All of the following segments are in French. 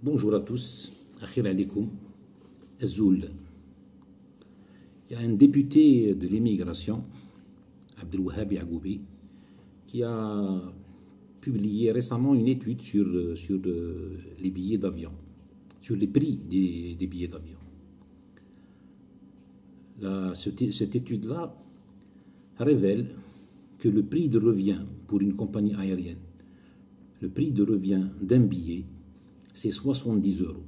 Bonjour à tous, Akhir alaikum, Azzoul. Il y a un député de l'immigration, Abdelwahab Yagoubi, qui a publié récemment une étude sur les billets d'avion, sur les prix des billets d'avion. Cette étude-là révèle que le prix de revient pour une compagnie aérienne, le prix de revient d'un billet, c'est 70 euros.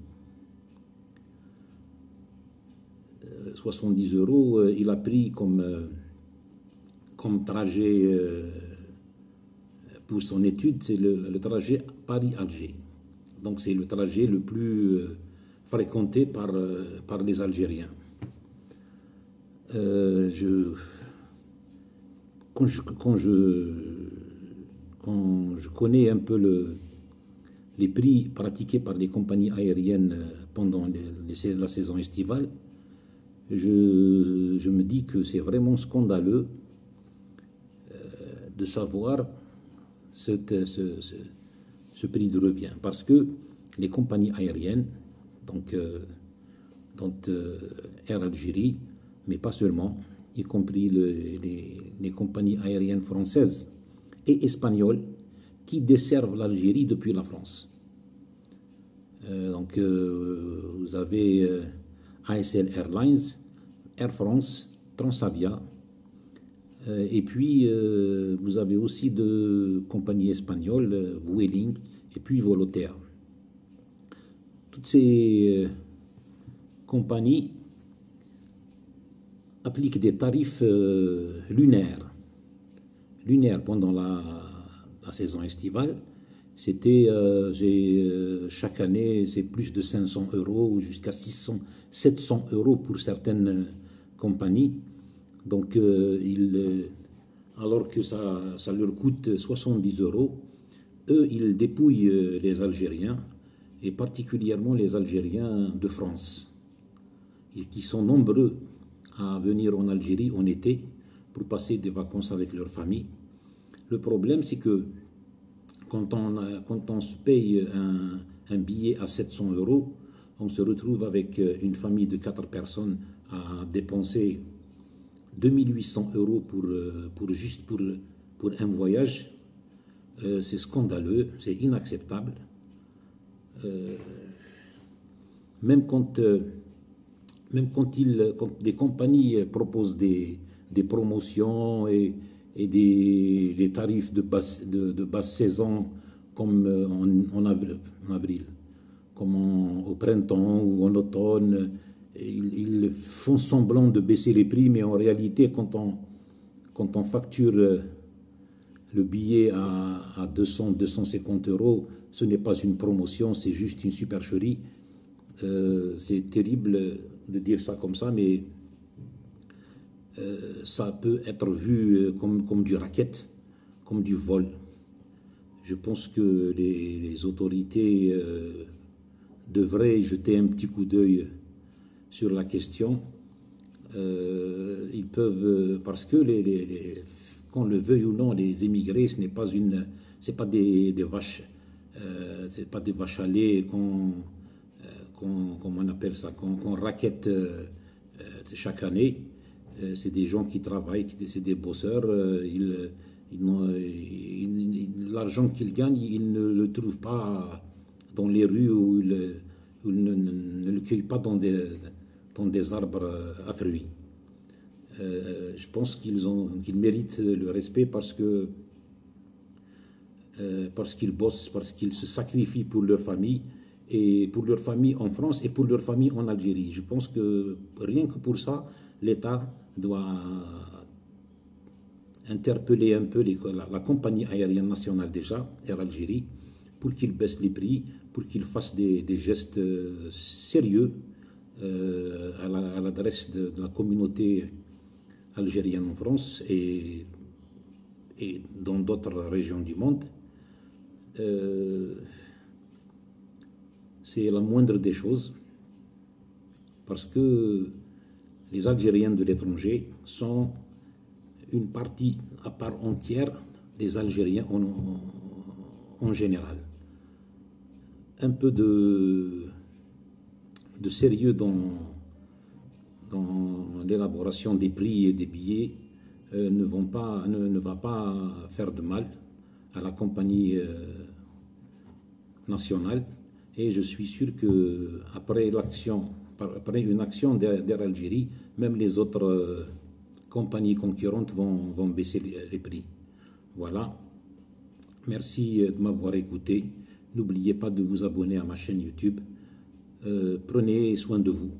70 euros, il a pris comme trajet pour son étude, c'est le trajet Paris-Alger. Donc c'est le trajet le plus fréquenté par les Algériens. Quand je connais un peu les prix pratiqués par les compagnies aériennes pendant la saison estivale, je me dis que c'est vraiment scandaleux de savoir ce prix de revient, parce que les compagnies aériennes, donc Air Algérie, mais pas seulement, y compris les compagnies aériennes françaises et espagnoles qui desservent l'Algérie depuis la France. Vous avez ASL Airlines, Air France, Transavia, et puis vous avez aussi de compagnies espagnoles, Vueling, et puis Volotea. Toutes ces compagnies appliquent des tarifs lunaires pendant la saison estivale. C'était chaque année, c'est plus de 500 euros jusqu'à 600, 700 euros pour certaines compagnies. Donc, alors que ça leur coûte 70 euros, eux, ils dépouillent les Algériens, et particulièrement les Algériens de France, et qui sont nombreux à venir en Algérie en été pour passer des vacances avec leur famille. Le problème, c'est que quand on se paye un billet à 700 euros, on se retrouve avec une famille de 4 personnes à dépenser 2800 euros pour un voyage. C'est scandaleux, c'est inacceptable. Même quand les compagnies proposent des promotions et des tarifs de basse saison, comme en avril, comme au printemps ou en automne, ils font semblant de baisser les prix, mais en réalité, quand on facture le billet à 200-250 euros, ce n'est pas une promotion, c'est juste une supercherie. C'est terrible de dire ça comme ça, mais ça peut être vu comme du racket, comme du vol. Je pense que les autorités devraient jeter un petit coup d'œil sur la question. Ils peuvent, parce que qu'on le veuille ou non, les émigrés, ce n'est pas des vaches, c'est pas des vaches à lait comment on appelle ça, qu'on raquette chaque année. C'est des gens qui travaillent, c'est des bosseurs. L'argent qu'ils gagnent, ils ne le trouvent pas dans les rues, ou ils ne le cueillent pas dans des arbres à fruits. Je pense qu'ils méritent le respect parce qu'ils bossent, parce qu'ils se sacrifient pour leur famille, et pour leur famille en France et pour leur famille en Algérie. Je pense que rien que pour ça, l'État doit interpeller un peu la compagnie aérienne nationale déjà, Air Algérie, pour qu'ils baissent les prix, pour qu'ils fassent des gestes sérieux à l'adresse de la communauté algérienne en France et dans d'autres régions du monde. C'est la moindre des choses, parce que les Algériens de l'étranger sont une partie à part entière des Algériens en général. un peu de sérieux dans l'élaboration des prix et des billets ne va pas faire de mal à la compagnie nationale. Et je suis sûr que après une action d'Air Algérie, même les autres compagnies concurrentes vont baisser les prix. Voilà. Merci de m'avoir écouté. N'oubliez pas de vous abonner à ma chaîne YouTube. Prenez soin de vous.